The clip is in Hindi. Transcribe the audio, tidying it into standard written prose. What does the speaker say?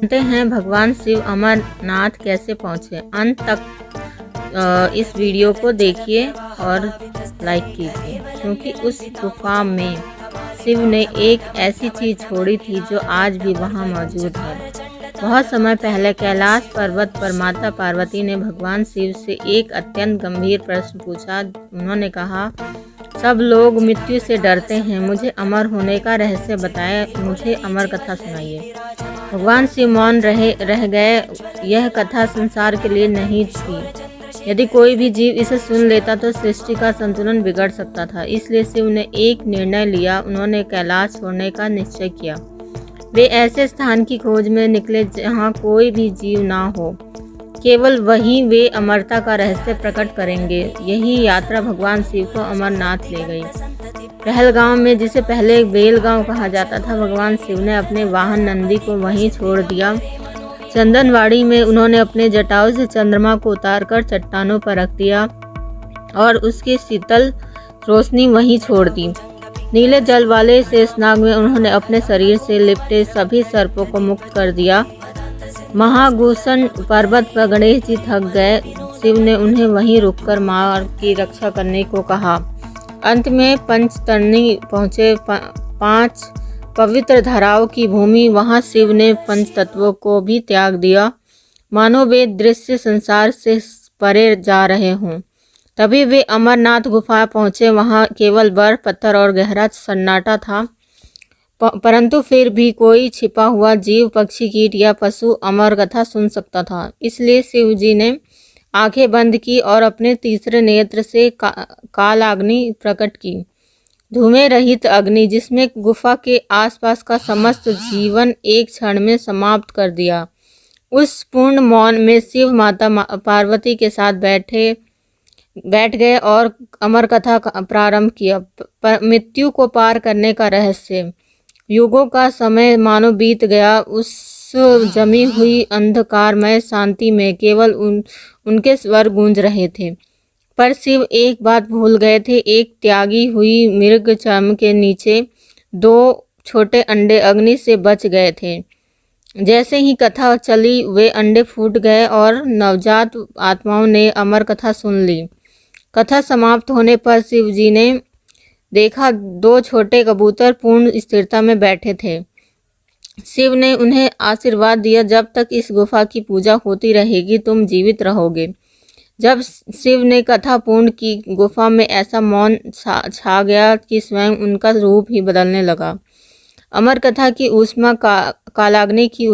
जानते हैं भगवान शिव अमरनाथ कैसे पहुँचे। अंत तक इस वीडियो को देखिए और लाइक कीजिए, क्योंकि उस गुफा में शिव ने एक ऐसी चीज़ छोड़ी थी जो आज भी वहां मौजूद है। बहुत समय पहले कैलाश पर्वत पर माता पार्वती ने भगवान शिव से एक अत्यंत गंभीर प्रश्न पूछा। उन्होंने कहा, सब लोग मृत्यु से डरते हैं, मुझे अमर होने का रहस्य बताएं, मुझे अमर कथा सुनाइए। भगवान शिव मौन रह गए। यह कथा संसार के लिए नहीं थी। यदि कोई भी जीव इसे सुन लेता तो सृष्टि का संतुलन बिगड़ सकता था। इसलिए शिव ने एक निर्णय लिया। उन्होंने कैलाश छोड़ने का निश्चय किया। वे ऐसे स्थान की खोज में निकले जहाँ कोई भी जीव ना हो। केवल वहीं वे अमरता का रहस्य प्रकट करेंगे। यही यात्रा भगवान शिव को अमरनाथ ले गई। पहलगांव में, जिसे पहले बेलगांव कहा जाता था, भगवान शिव ने अपने वाहन नंदी को वहीं छोड़ दिया। चंदनवाड़ी में उन्होंने अपने जटाओं से चंद्रमा को उतारकर चट्टानों पर रख दिया और उसकी शीतल रोशनी वहीं छोड़ दी। नीले जल वाले शेषनाग में उन्होंने अपने शरीर से लिपटे सभी सर्पों को मुक्त कर दिया। महागुसन पर्वत पर गणेश जी थक गए। शिव ने उन्हें वहीं रुककर मां की रक्षा करने को कहा। अंत में पंचतरणी पहुँचे, 5 पवित्र धाराओं की भूमि। वहां शिव ने पंच तत्वों को भी त्याग दिया, मानो वे दृश्य संसार से परे जा रहे हों। तभी वे अमरनाथ गुफा पहुँचे। वहां केवल बर्फ, पत्थर और गहरा सन्नाटा था, परंतु फिर भी कोई छिपा हुआ जीव, पक्षी, कीट या पशु अमर कथा सुन सकता था। इसलिए शिव जी ने आंखें बंद की और अपने तीसरे नेत्र से कालाग्नि प्रकट की। धुएं रहित अग्नि जिसमें गुफा के आसपास का समस्त जीवन एक क्षण में समाप्त कर दिया। उस पूर्ण मौन में शिव माता पार्वती के साथ बैठ गए और अमर कथा प्रारंभ किया। मृत्यु को पार करने का रहस्य। युगों का समय मानो बीत गया। उस जमी हुई अंधकारमय शांति में केवल उनके स्वर गूंज रहे थे। पर शिव एक बात भूल गए थे। एक त्यागी हुई मृग चर्म के नीचे 2 छोटे अंडे अग्नि से बच गए थे। जैसे ही कथा चली, वे अंडे फूट गए और नवजात आत्माओं ने अमर कथा सुन ली। कथा समाप्त होने पर शिव जी ने देखा 2 छोटे कबूतर पूर्ण स्थिरता में बैठे थे। शिव ने उन्हें आशीर्वाद दिया, जब तक इस गुफा की पूजा होती रहेगी तुम जीवित रहोगे। जब शिव ने कथा पूर्ण की, गुफा में ऐसा मौन छा गया कि स्वयं उनका रूप ही बदलने लगा। अमर कथा की ऊष्मा कालाग्नि की